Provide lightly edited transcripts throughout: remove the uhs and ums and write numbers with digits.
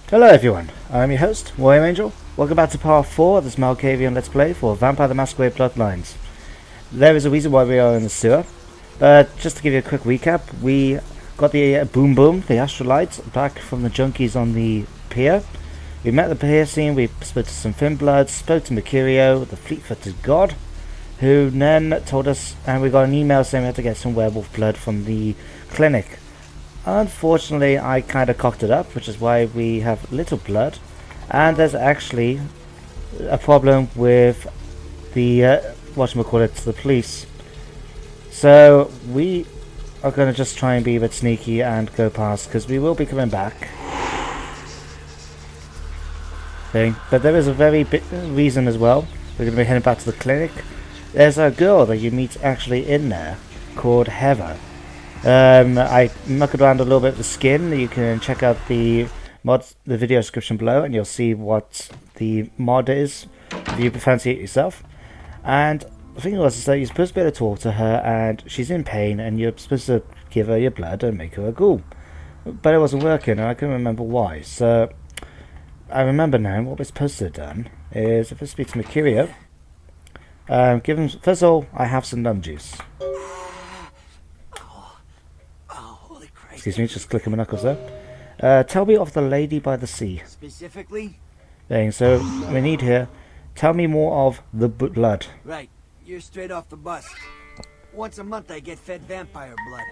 Hello everyone, I'm your host, Warrior Angel. Welcome back to part 4 of this Malkavian Let's Play for Vampire the Masquerade Bloodlines. There is a reason why we are in the sewer, but just to give you a quick recap, we got the Boom Boom, the Astrolites, back from the junkies on the pier. We met the pier scene, we spoke to some Thin Bloods, spoke to Mercurio, the fleet-footed god, who then told us, and we got an email saying we had to get some werewolf blood from the clinic. Unfortunately, I kind of cocked it up, which is why we have little blood. And there's actually a problem with the, whatchamacallit, the police. So we are going to just try and be a bit sneaky and go past, because we will be coming back. Okay. But there is a very big reason as well. We're going to be heading back to the clinic. There's a girl that you meet actually in there, called Heather. I mucked around a little bit with the skin. You can check out the video description below, and you'll see what the mod is if you fancy it yourself. And the thing was is that you're supposed to be able to talk to her, and she's in pain, and you're supposed to give her your blood and make her a ghoul. But it wasn't working, and I couldn't remember why. So I remember now what we're supposed to have done is, if I speak to Mercurio, give him, first of all, I have some numb juice. Excuse me, just clicking my knuckles there. Tell me of the lady by the sea. Specifically? So, we need here, tell me more of the blood. Right, you're straight off the bus. Once a month I get fed vampire blood.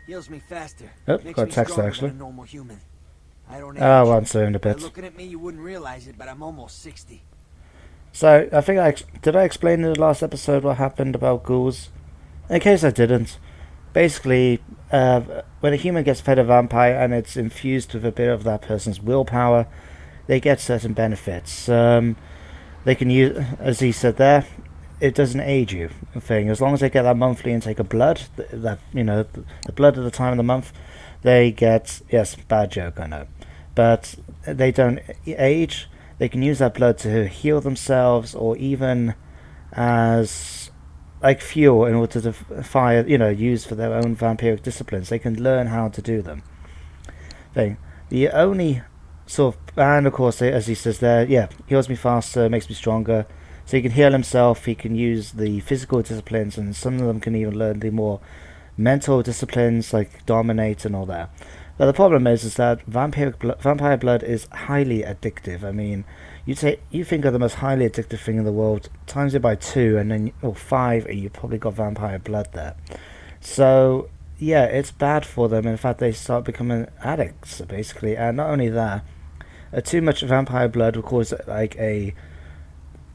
Heals me faster. Oh, Makes got a me text stronger actually. than a normal human. I don't age. Oh, well, so in a bit. By looking at me, you wouldn't realize it, but I'm almost 60. So, I think did I explain in the last episode what happened about ghouls? In case I didn't, basically, when a human gets fed a vampire and it's infused with a bit of that person's willpower, they get certain benefits. They can use, as he said there, it doesn't age you. Thing as long as they get that monthly intake of blood, the blood at the time of the month, they get, yes, bad joke, I know, but they don't age. They can use that blood to heal themselves, or even as like fuel in order to fire, use for their own vampiric disciplines. They can learn how to do them. The only sort of, and of course, as he says there, yeah, heals me faster, makes me stronger. So he can heal himself, he can use the physical disciplines, and some of them can even learn the more mental disciplines like dominate and all that. But the problem is that vampire blood is highly addictive. I mean, you think of the most highly addictive thing in the world, times it by 2, and then, or 5, and you probably got vampire blood there. So yeah, it's bad for them. In fact, they start becoming addicts basically. And not only that, too much vampire blood will cause like a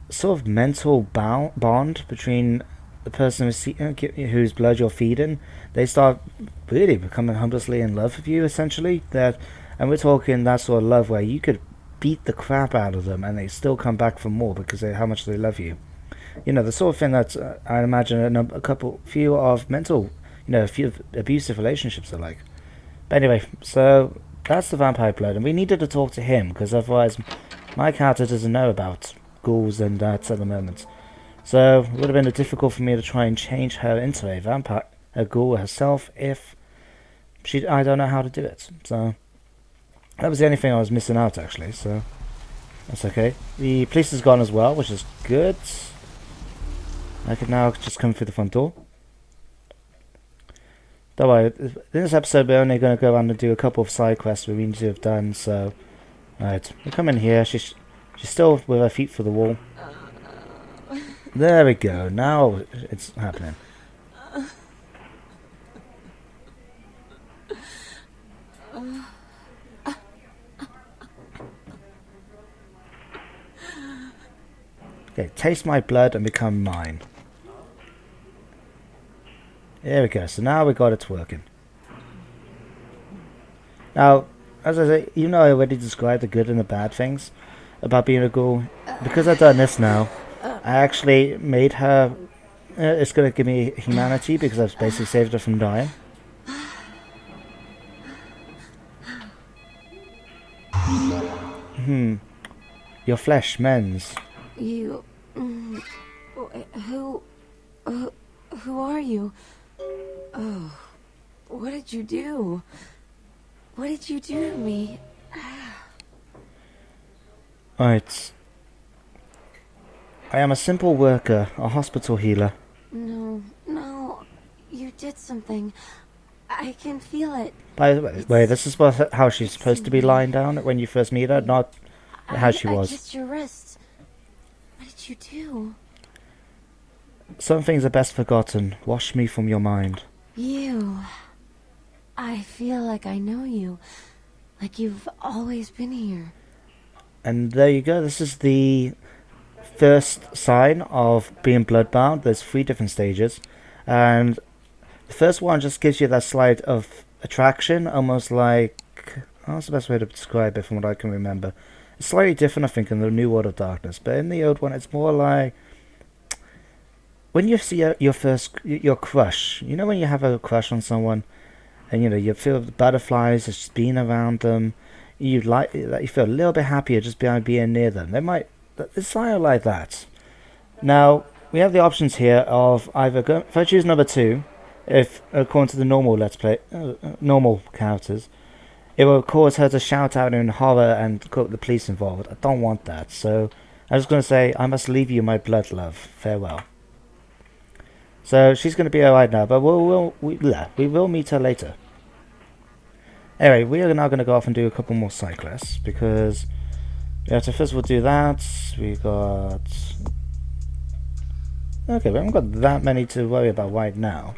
sort of mental bond between the person whose blood you're feeding. They start really becoming hopelessly in love with you, essentially. And we're talking that sort of love where you could beat the crap out of them and they still come back for more because of how much they love you. The sort of thing that I imagine few of mental, few abusive relationships are like. But anyway, so that's the vampire blood, and we needed to talk to him because otherwise my character doesn't know about ghouls and that at the moment. So it would have been difficult for me to try and change her into a vampire, a ghoul herself, if I don't know how to do it. So that was the only thing I was missing out actually, so that's okay. The police is gone as well, which is good. I can now just come through the front door. Don't worry, in this episode we're only going to go around and do a couple of side quests we need to have done, so right, we come in here, she's still with her feet for the wall. There we go, now it's happening. Okay, taste my blood and become mine. There we go, so now we got it working. Now, as I say, I already described the good and the bad things about being a ghoul. Because I've done this now, I actually made her, it's going to give me humanity because I've basically saved her from dying. Your flesh mends. You... Who are you? Oh, what did you do? What did you do to me? Right. I am a simple worker, a hospital healer. No, no. You did something. I can feel it. By the way, this is how she's supposed to be lying down when you first meet her, not how she was. I kissed your wrist. What did you do? Some things are best forgotten. Wash me from your mind. You. I feel like I know you. Like you've always been here. And there you go. This is the first sign of being bloodbound. There's 3 different stages. And the first one just gives you that slight of attraction, almost like... What's the best way to describe it from what I can remember? It's slightly different, I think, in the New World of Darkness. But in the old one, it's more like... When you see your crush, you know when you have a crush on someone, and you feel the butterflies just being around them, you feel a little bit happier just by being near them. It's sire like that. Now we have the options here of either if I choose number 2, if according to the normal Let's Play, normal characters, it will cause her to shout out in horror and get the police involved. I don't want that, so I'm just going to say I must leave you, my blood love. Farewell. So she's going to be alright now, but we will meet her later. Anyway, we are now going to go off and do a couple more side quests, because we have to first of all do that. We got... Okay, we haven't got that many to worry about right now.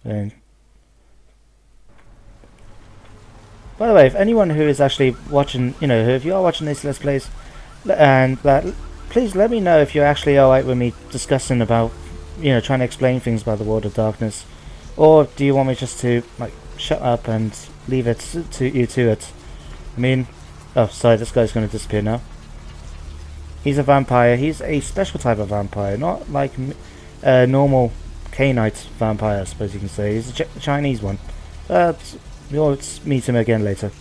And by the way, if anyone who is actually watching, if you are watching these Let's Plays, and please let me know if you're actually alright with me discussing about, trying to explain things about the World of Darkness, or do you want me just to shut up and leave it to it? I mean, oh sorry, this guy's going to disappear now. He's a vampire. He's a special type of vampire, not like a normal Cainite vampire, I suppose you can say. He's a Chinese one. We'll meet him again later.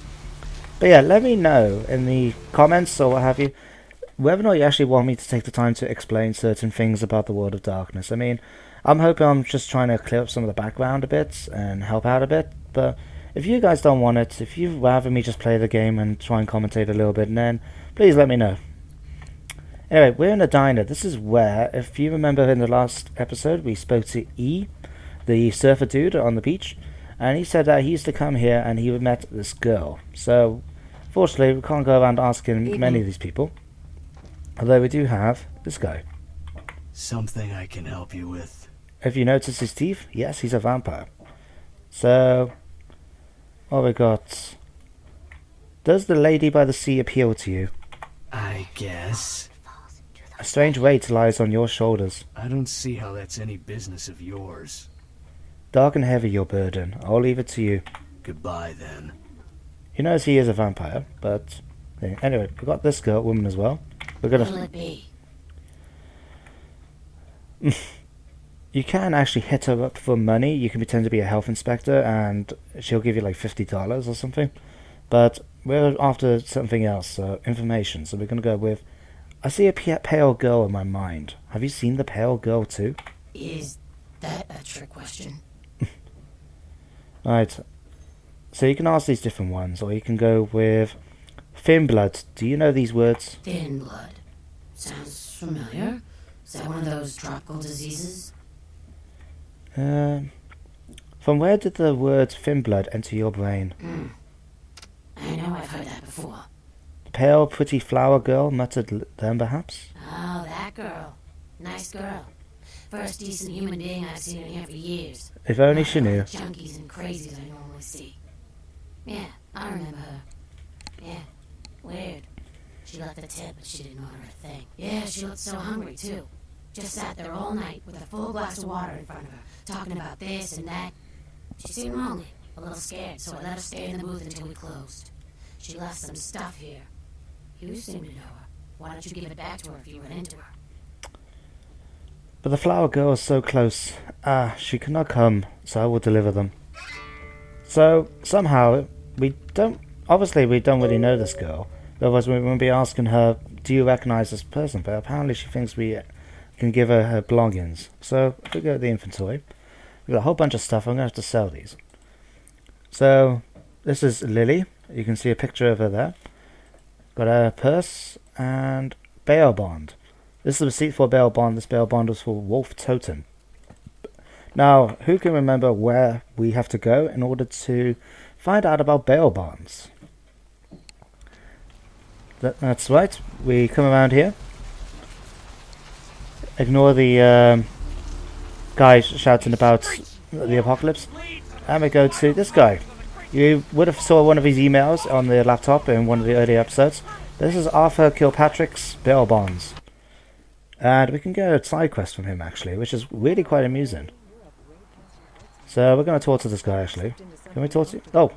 But yeah, let me know in the comments or what have you, whether or not you actually want me to take the time to explain certain things about the World of Darkness. I mean, I'm hoping I'm just trying to clear up some of the background a bit and help out a bit, but if you guys don't want it, if you'd rather me just play the game and try and commentate a little bit, then please let me know. Anyway, we're in a diner. This is where, if you remember in the last episode, we spoke to E, the surfer dude on the beach, and he said that he used to come here and he met this girl. So, fortunately, we can't go around asking many of these people. Although we do have this guy. Something I can help you with. If you notice his teeth, yes, he's a vampire. So, what we got? Does the lady by the sea appeal to you? I guess. A strange weight lies on your shoulders. I don't see how that's any business of yours. Dark and heavy your burden. I'll leave it to you. Goodbye, then. He knows he is a vampire, but... Anyway, we got this woman as well. We're gonna... What'll it be? You can actually hit her up for money. You can pretend to be a health inspector and she'll give you like $50 or something. But we're after something else, information. So we're going to go with... I see a pale girl in my mind. Have you seen the pale girl too? Is that a trick question? Right. So you can ask these different ones, or you can go with... Thin blood. Do you know these words? Thin blood. Sounds familiar. Is that one of those tropical diseases? From where did the word thin blood enter your brain? I know I've heard that before. The pale, pretty flower girl muttered then, perhaps? Oh, that girl. Nice girl. First decent human being I've seen in here for years. If only she Not knew. the junkies and crazies I normally see. Yeah, I remember her. Yeah, weird. She left a tip, but she didn't order a thing. Yeah, she looked so hungry, too. Just sat there all night with a full glass of water in front of her, talking about this and that. She seemed lonely, a little scared, so I let her stay in the booth until we closed. She left some stuff here. You seem to know her. Why don't you give it back to her if you run into her? But the flower girl is so close. She cannot come, so I will deliver them. So, somehow, we don't really know this girl. Otherwise, we won't be asking her, do you recognize this person? But apparently she thinks we can give her her belongings. So, if we go to the inventory, we've got a whole bunch of stuff. I'm going to have to sell these. So, this is Lily. You can see a picture of her there. Got a purse and bail bond. This is a receipt for a bail bond. This bail bond was for Wolf Totem. Now, who can remember where we have to go in order to find out about bail bonds? That's right. We come around here. Ignore the guy shouting about the apocalypse. And we go to this guy. You would have saw one of his emails on the laptop in one of the earlier episodes. This is Arthur Kilpatrick's bail bonds. And we can get a side quest from him actually, which is really quite amusing. So we're going to talk to this guy actually. Can we talk to you? Oh,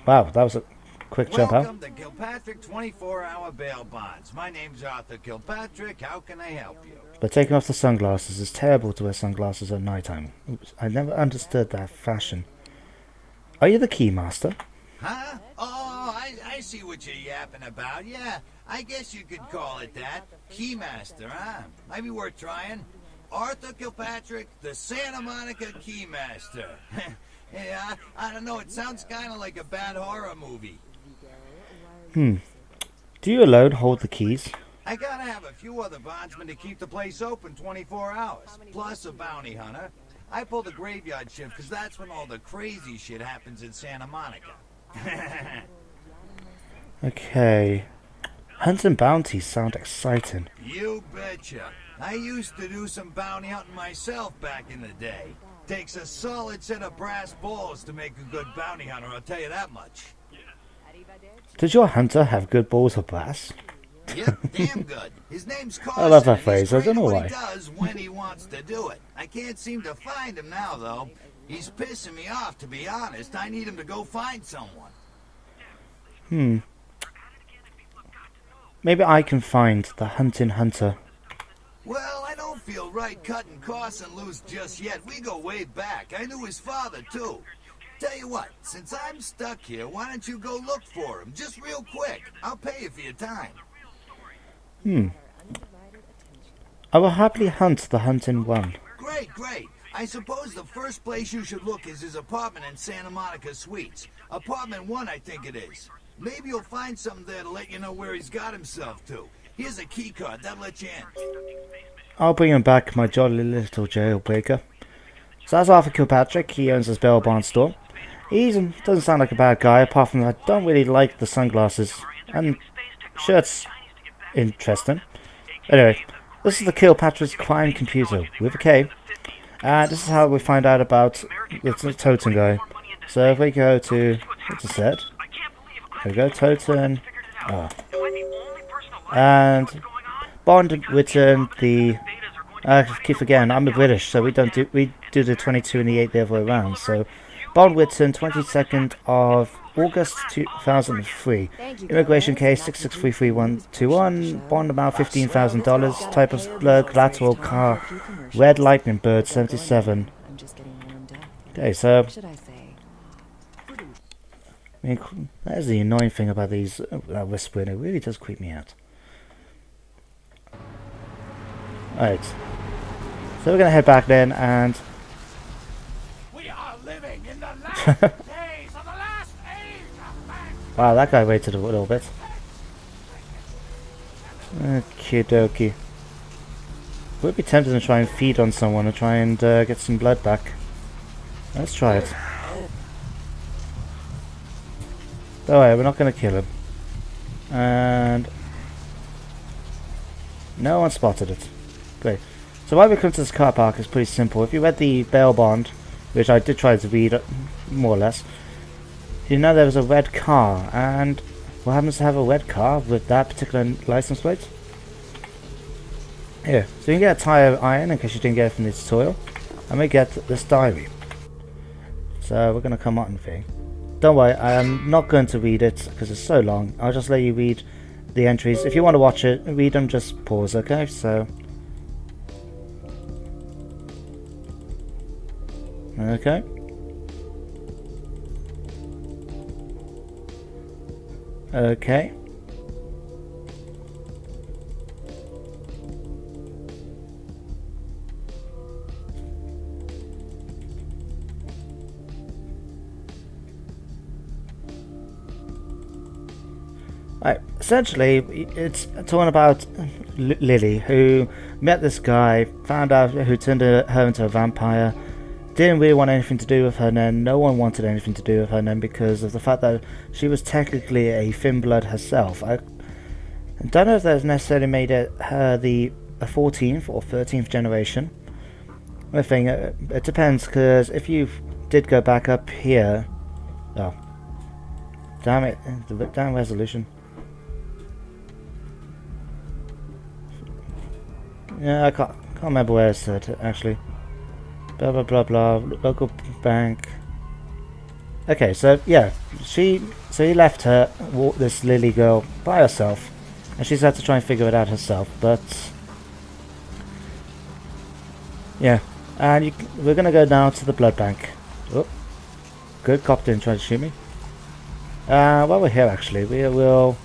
wow, that was a quick jump out. Welcome to Kilpatrick 24-hour bail bonds. My name's Arthur Kilpatrick. How can I help you? But taking off the sunglasses is terrible to wear sunglasses at night time. Oops, I never understood that fashion. Are you the keymaster? Huh? Oh, I see what you're yapping about. Yeah, I guess you could call it that. Keymaster, huh? Might be worth trying. Arthur Kilpatrick, the Santa Monica Keymaster. Yeah, I don't know. It sounds kind of like a bad horror movie. Do you alone hold the keys? I gotta have a few other bondsmen to keep the place open 24 hours, plus a bounty hunter. I pull the graveyard shift because that's when all the crazy shit happens in Santa Monica. Okay. Hunts and bounties sound exciting. You betcha. I used to do some bounty hunting myself back in the day. Takes a solid set of brass balls to make a good bounty hunter, I'll tell you that much. Does your hunter have good balls of brass? Yep, damn good. His name's Carson. I love that and phrase. I don't know what why. he does when he wants to do it. I can't seem to find him now, though. He's pissing me off, to be honest. I need him to go find someone. Maybe I can find the hunting hunter. Well, I don't feel right cutting Carson loose just yet. We go way back. I knew his father, too. Tell you what, since I'm stuck here, why don't you go look for him? Just real quick. I'll pay you for your time. I will happily hunt the hunting one. Great, great. I suppose the first place you should look is his apartment in Santa Monica Suites. Apartment 1, I think it is. Maybe you'll find something there to let you know where he's got himself to. Here's a key card. That'll let you in. I'll bring him back, my jolly little jailbreaker. So that's Arthur Kilpatrick. He owns this bail bond store. He doesn't sound like a bad guy, apart from I don't really like the sunglasses. And shirt's interesting. Anyway, this is the Kilpatrick's crime computer with a K. And this is how we find out about the totem guy. So if we go to, what's it said? There we go, totem. Oh. And bond written the. I keep forgetting, I'm a British, so we do the 22 and the 8 the other way around. So bond written 22nd of August 2003. Immigration case 663321. Bond amount $15,000. Type of blood, collateral, car, red lightning bird 77. Okay, so I mean, that is the annoying thing about these whispering. It really does creep me out. Alright. So we're gonna head back then and We are living in the last days of the last age. wow, that guy waited a little bit. Okie dokie. Would be tempted to try and feed on someone and try and get some blood back. Let's try it. Don't worry, we're not gonna kill him. And no one spotted it. Great. So why we come to this car park is pretty simple. If you read the bail bond, which I did try to read more or less, you know there was a red car, and what happens to have a red car with that particular license plate? Here, so you can get a tire of iron in case you didn't get it from the tutorial, and we get this diary. So we're going to come on thing. Don't worry, I'm not going to read it because it's so long. I'll just let you read the entries. If you want to watch it, read them, just pause, okay? So okay. Okay. essentially, it's talking about Lily, who met this guy, found out who turned her into a vampire, didn't really want anything to do with her then. No one wanted anything to do with her then because of the fact that she was technically a thin blood herself. I don't know if that's necessarily made her a 14th or 13th generation. I think it depends, because if you did go back up here... Oh. Damn it, the damn resolution. Yeah, I can't remember where it's at, actually. Blah blah blah blah, local bank. Okay, so yeah, he left her, this Lily girl, by herself. And she's had to try and figure it out herself, but... Yeah, and we're gonna go now to the blood bank. Oh, good, cop didn't try to shoot me. While we're here, actually, we'll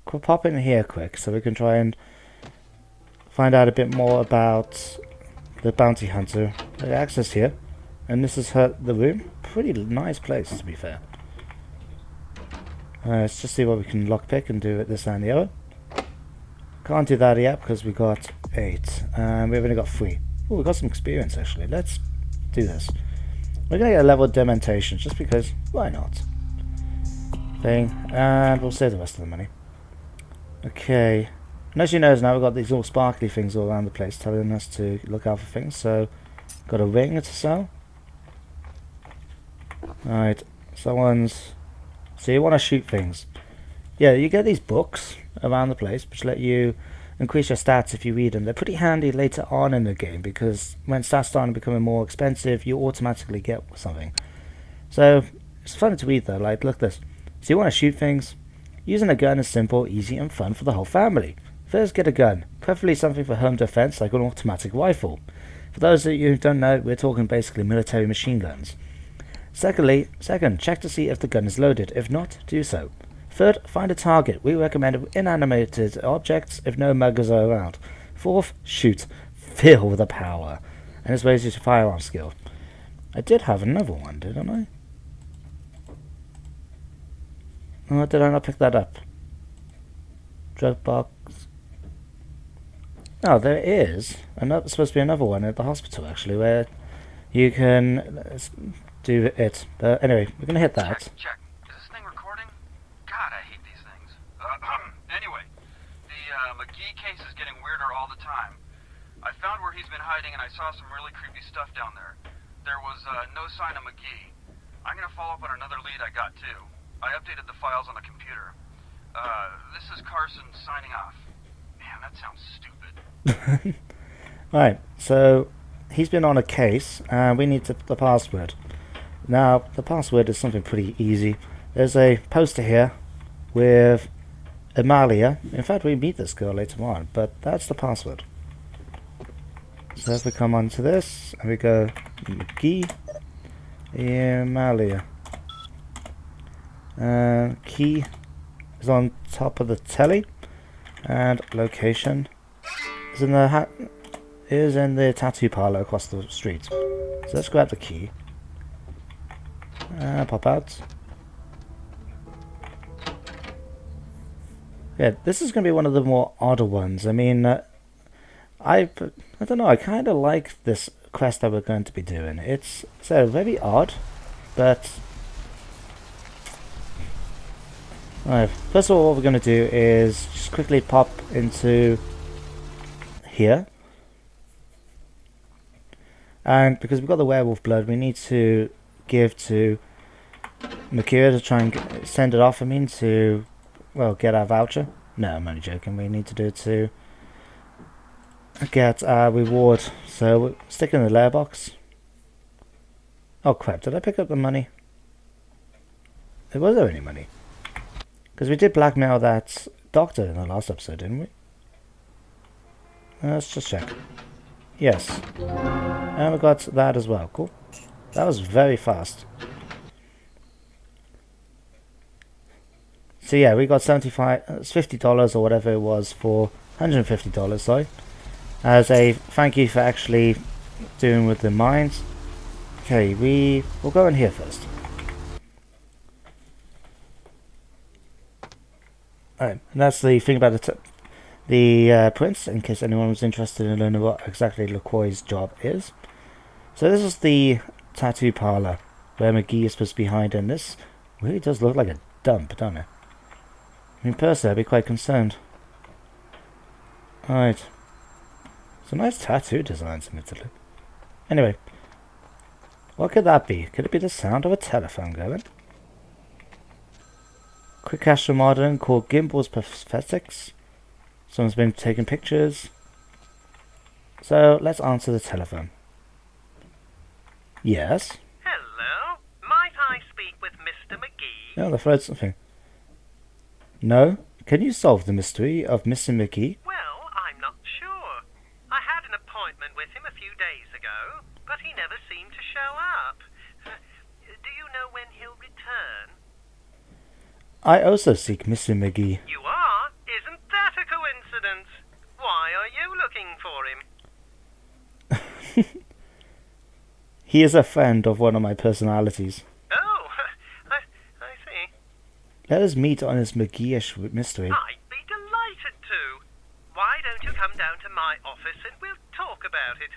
pop in here quick so we can try and find out a bit more about the bounty hunter. Access here, and this is the room. Pretty nice place, to be fair. Let's just see what we can lockpick and do this and the other. Can't do that yet because we got 8, and we've only got 3. Oh, we got some experience actually. Let's do this. We're gonna get a level of dementation just because, why not? And we'll save the rest of the money. Okay, and as you notice now, we've got these all sparkly things all around the place telling us to look out for things. So, got a ring to sell. Alright, someone's... So you want to shoot things. Yeah, you get these books around the place which let you increase your stats if you read them. They're pretty handy later on in the game because when stats start becoming more expensive, you automatically get something. So, it's fun to read though, like, look at this. So you want to shoot things? Using a gun is simple, easy and fun for the whole family. First, get a gun, preferably something for home defense like an automatic rifle. For those of you who don't know, we're talking basically military machine guns. Second, check to see if the gun is loaded. If not, do so. Third, find a target. We recommend inanimated objects if no muggers are around. Fourth, shoot. Feel the power. And this raises your firearm skill. I did have another one, didn't I? Oh, did I not pick that up? Drug box. Oh, there is supposed to be another one at the hospital actually, where you can do it. But anyway, we're gonna hit that. Check. Is this thing recording? God, I hate these things. Anyway, the McGee case is getting weirder all the time. I found where he's been hiding, and I saw some really creepy stuff down there. There was no sign of McGee. I'm gonna follow up on another lead I got too. I updated the files on the computer. This is Carson signing off. Man, that sounds stupid. Right, so he's been on a case, and we need the password. Now, the password is something pretty easy. There's a poster here with Amalia. In fact, we meet this girl later on, but that's the password. So if we come onto this, and we go McGee, Amalia. Key is on top of the telly, and location is in the tattoo parlor across the street. So let's grab the key and pop out. Yeah, this is going to be one of the more odder ones. I mean, I don't know. I kind of like this quest that we're going to be doing. It's very odd, but. Alright, first of all, what we're going to do is just quickly pop into here. And because we've got the werewolf blood, we need to give to Makira to try and send it off, to, well, get our voucher. No, I'm only joking. We need to do it to get our reward. So we'll stick it in the lair box. Oh crap, did I pick up the money? Was there any money? Because we did blackmail that doctor in the last episode, didn't we? Let's just check. Yes. And we got that as well. Cool. That was very fast. So yeah, we got $50 or whatever it was for $150, sorry. As a thank you for actually doing with the mines. Okay, we'll go in here first. Right, and that's the thing about the prince, in case anyone was interested in learning what exactly LaCroix's job is. So this is the tattoo parlor, where McGee is supposed to be hiding. This really does look like a dump, doesn't it? I mean, personally, I'd be quite concerned. Right. Some nice tattoo designs, admittedly. Anyway. What could that be? Could it be the sound of a telephone going? Quick cash modern called Gimbels Prosthetics. Someone's been taking pictures. So, let's answer the telephone. Yes? Hello? Might I speak with Mr. McGee? Oh, they've heard something. No? Can you solve the mystery of Mr. McGee? Well, I'm not sure. I had an appointment with him a few days ago, but he never seemed to show up. Do you know when he'll return? I also seek Mr. McGee. You are? Isn't that a coincidence? Why are you looking for him? He is a friend of one of my personalities. Oh, I see. Let us meet on this McGee-ish mystery. I'd be delighted to. Why don't you come down to my office and we'll talk about it?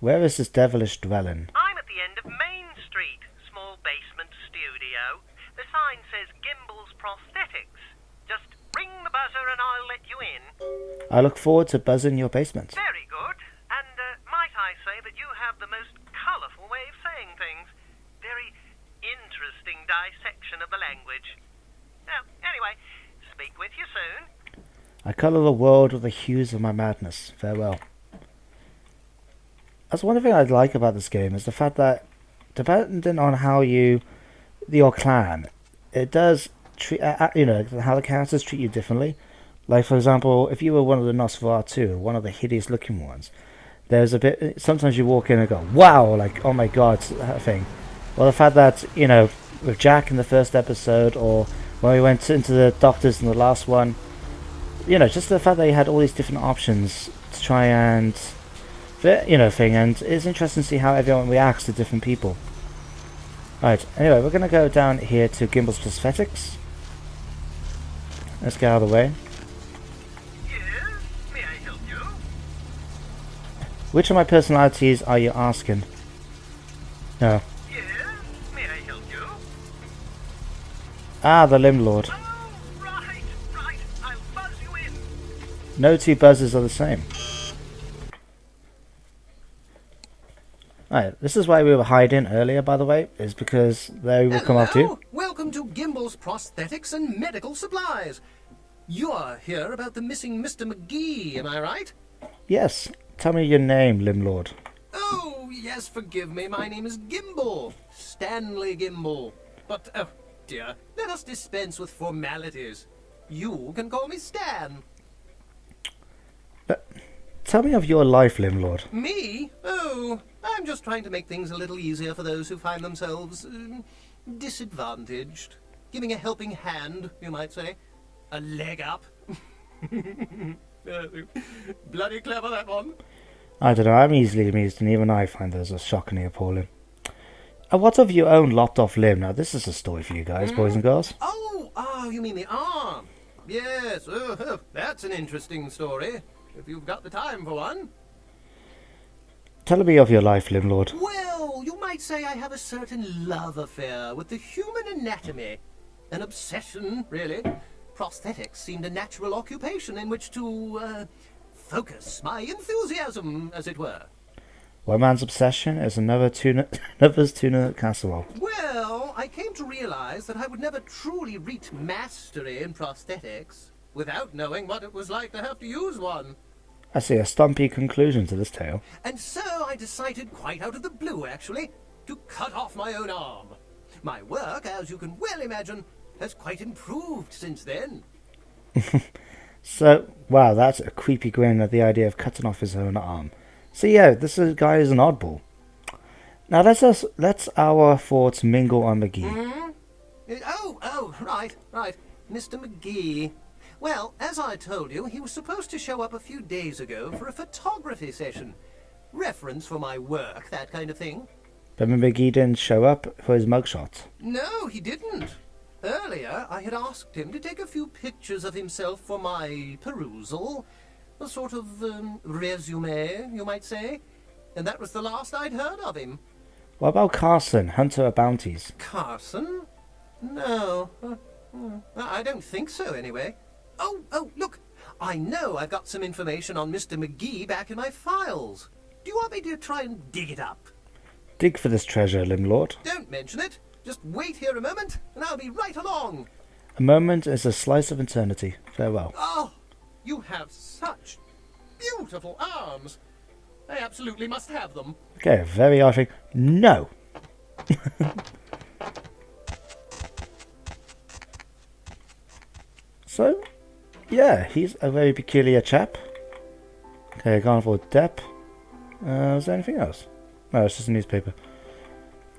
Where is this devilish dwelling? I'm at the end of Main Street, small basement studio. The sign says Gimbels Prosthetics. Just ring the buzzer and I'll let you in. I look forward to buzzing your basement. Very good. And might I say that you have the most colourful way of saying things. Very interesting dissection of the language. Well, anyway, speak with you soon. I colour the world with the hues of my madness. Farewell. That's one thing I like about this game, is the fact that, depending on how your clan, it does treat, how the characters treat you differently. Like, for example, if you were one of the Nosferatu, one of the hideous looking ones, there's a bit, sometimes you walk in and go, wow, like, oh my god, that thing. Well, the fact that, with Jack in the first episode, or when we went into the doctors in the last one, just the fact that you had all these different options to try and, and it's interesting to see how everyone reacts to different people. Right, anyway, we're going to go down here to Gimbels Prosthetics. Let's get out of the way. Yes? May I help you? Which of my personalities are you asking? No. Yes? May I help you? Ah, the Limb Lord. Oh, right. I'll buzz you in. No two buzzers are the same. Right, this is why we were hiding earlier, by the way, is because they will come after you. Welcome to Gimbels Prosthetics and Medical Supplies. You're here about the missing Mr. McGee, am I right? Yes. Tell me your name, Limb Lord. Oh, yes, forgive me. My name is Gimbel. Stanley Gimbel. But, oh, dear, let us dispense with formalities. You can call me Stan. Tell me of your life, Limb Lord. Me? Oh, I'm just trying to make things a little easier for those who find themselves disadvantaged. Giving a helping hand, you might say. A leg up. Bloody clever, that one. I don't know, I'm easily amused, and even I find those are shockingly appalling. And what of your own lopped off limb? Now, this is a story for you guys, boys and girls. Oh, you mean the arm? Yes, that's an interesting story. If you've got the time for one. Tell me of your life, Limb Lord. Well, you might say I have a certain love affair with the human anatomy. An obsession, really. Prosthetics seemed a natural occupation in which to, focus my enthusiasm, as it were. One man's obsession is another's tuna casserole. Well, I came to realize that I would never truly reach mastery in prosthetics without knowing what it was like to have to use one. I see a stumpy conclusion to this tale. And so I decided, quite out of the blue actually, to cut off my own arm. My work, as you can well imagine, has quite improved since then. So, wow, that's a creepy grin at the idea of cutting off his own arm. So yeah, this guy is an oddball. Now let's our thoughts mingle on McGee. Mm-hmm. Oh, right. Mr. McGee. Well, as I told you, he was supposed to show up a few days ago for a photography session. Reference for my work, that kind of thing. But McGee didn't show up for his mugshot. No, he didn't. Earlier, I had asked him to take a few pictures of himself for my perusal. A sort of resume, you might say. And that was the last I'd heard of him. What about Carson, Hunter of Bounties? Carson? No. I don't think so, anyway. Oh, look. I know I've got some information on Mr. McGee back in my files. Do you want me to try and dig it up? Dig for this treasure, Limlord. Don't mention it. Just wait here a moment, and I'll be right along. A moment is a slice of eternity. Farewell. Oh, you have such beautiful arms. I absolutely must have them. Okay, very arching. No! So, yeah, he's a very peculiar chap. Okay, Carnival Depp. Is there anything else? No, it's just a newspaper.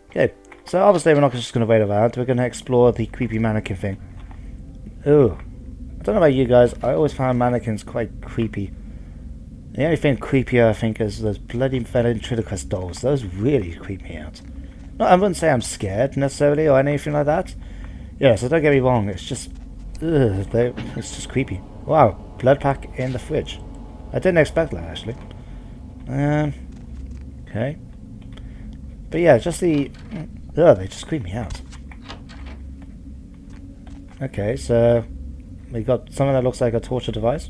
Okay, so obviously we're not just going to wait around. We're going to explore the creepy mannequin thing. Ooh. I don't know about you guys, I always found mannequins quite creepy. The only thing creepier, I think, is those bloody ventriloquist dolls. Those really creep me out. No, I wouldn't say I'm scared, necessarily, or anything like that. Yeah, so don't get me wrong, it's just... Ugh, it's just creepy. Wow, blood pack in the fridge. I didn't expect that, actually. Okay. But yeah, just the... Ugh, they just creep me out. Okay, so... we got something that looks like a torture device.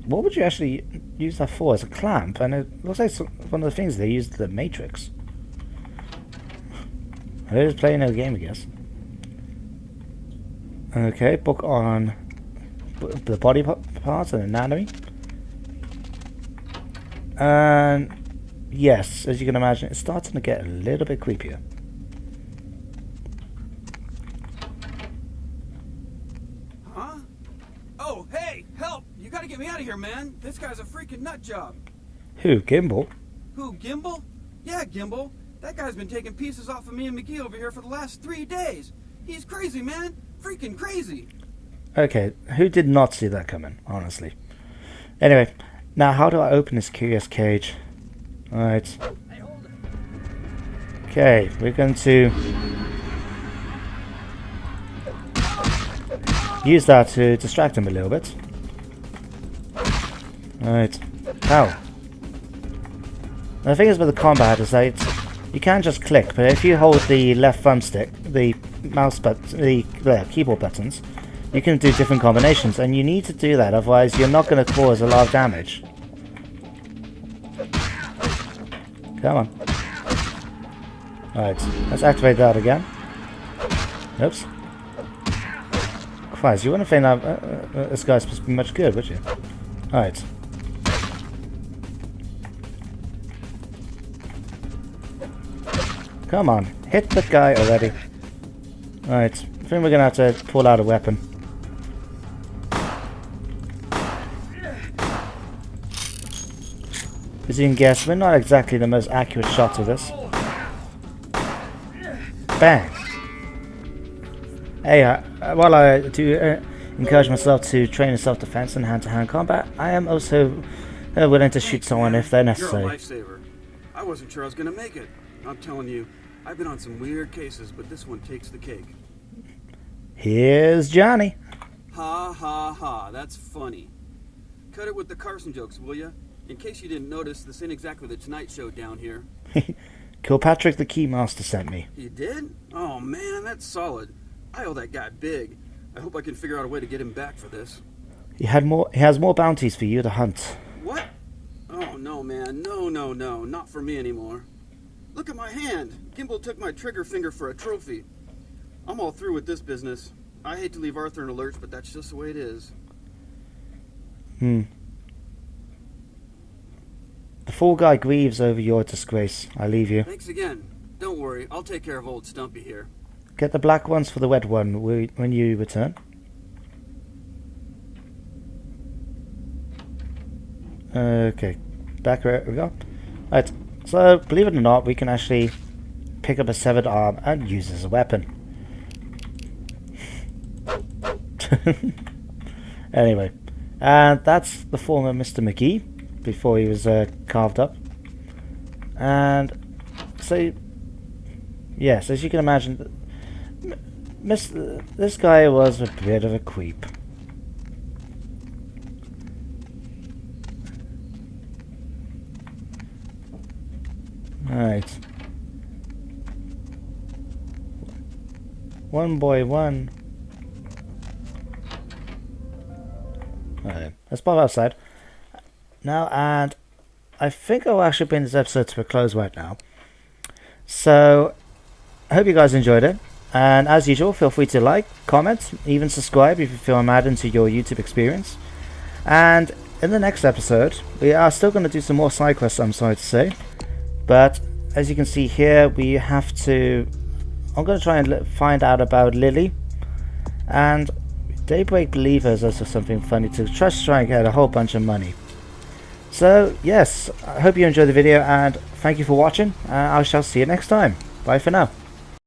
What would you actually use that for? As a clamp? And it looks like one of the things they used in the Matrix. They're just playing a game, I guess. Okay, book on the body parts and anatomy. And yes, as you can imagine, it's starting to get a little bit creepier. Huh? Oh, hey, help! You gotta get me out of here, man. This guy's a freaking nut job. Who, Gimbel? Who, Gimbel? Yeah, Gimbel. That guy's been taking pieces off of me and McGee over here for the last 3 days. He's crazy, man. Freaking crazy. Okay, who did not see that coming, honestly? Anyway, now how do I open this curious cage? Alright. Okay, we're going to use that to distract him a little bit. Alright. Ow. The thing is with the combat is that you can just click, but if you hold the left thumbstick, the mouse button, the keyboard buttons, you can do different combinations, and you need to do that, otherwise you're not going to cause a lot of damage. Come on. Alright, let's activate that again. Oops. Christ, you wouldn't think that this guy's supposed to be much good, would you? Alright. Come on, hit the guy already. Alright, I think we're gonna have to pull out a weapon. As you can guess, we're not exactly the most accurate shots of this. Bang! Hey, while I do encourage myself to train in self-defense and hand-to-hand combat, I am also willing to shoot someone if they're necessary. You're a lifesaver. I wasn't sure I was gonna make it. I'm telling you, I've been on some weird cases, but this one takes the cake. Here's Johnny. Ha ha ha, that's funny. Cut it with the Carson jokes, will ya? In case you didn't notice, this ain't exactly the Tonight Show down here. Kilpatrick the Keymaster sent me. You did? Oh man, that's solid. I owe that guy big. I hope I can figure out a way to get him back for this. He has more bounties for you to hunt. What? Oh no, man. No, not for me anymore. Look at my hand. Gimbel took my trigger finger for a trophy. I'm all through with this business. I hate to leave Arthur in a lurch, but that's just the way it is. The fool guy grieves over your disgrace. I leave you. Thanks again. Don't worry, I'll take care of old Stumpy here. Get the black ones for the wet one when you return. Okay, back where we go. Right, so believe it or not, we can actually pick up a severed arm and use it as a weapon. Anyway, and that's the former Mr. McGee before he was carved up. And so, yes, as you can imagine, this guy was a bit of a creep. Alright. One boy, one. Alright, let's pop outside. Now, and I think I'll actually bring this episode to a close right now. So, I hope you guys enjoyed it. And as usual, feel free to like, comment, even subscribe if you feel I'm adding to your YouTube experience. And in the next episode, we are still going to do some more side quests, I'm sorry to say. But as you can see here, we have to... I'm going to try and find out about Lily. And Daybreak Believers as something funny to just try and get a whole bunch of money. So, yes, I hope you enjoyed the video and thank you for watching. I shall see you next time. Bye for now.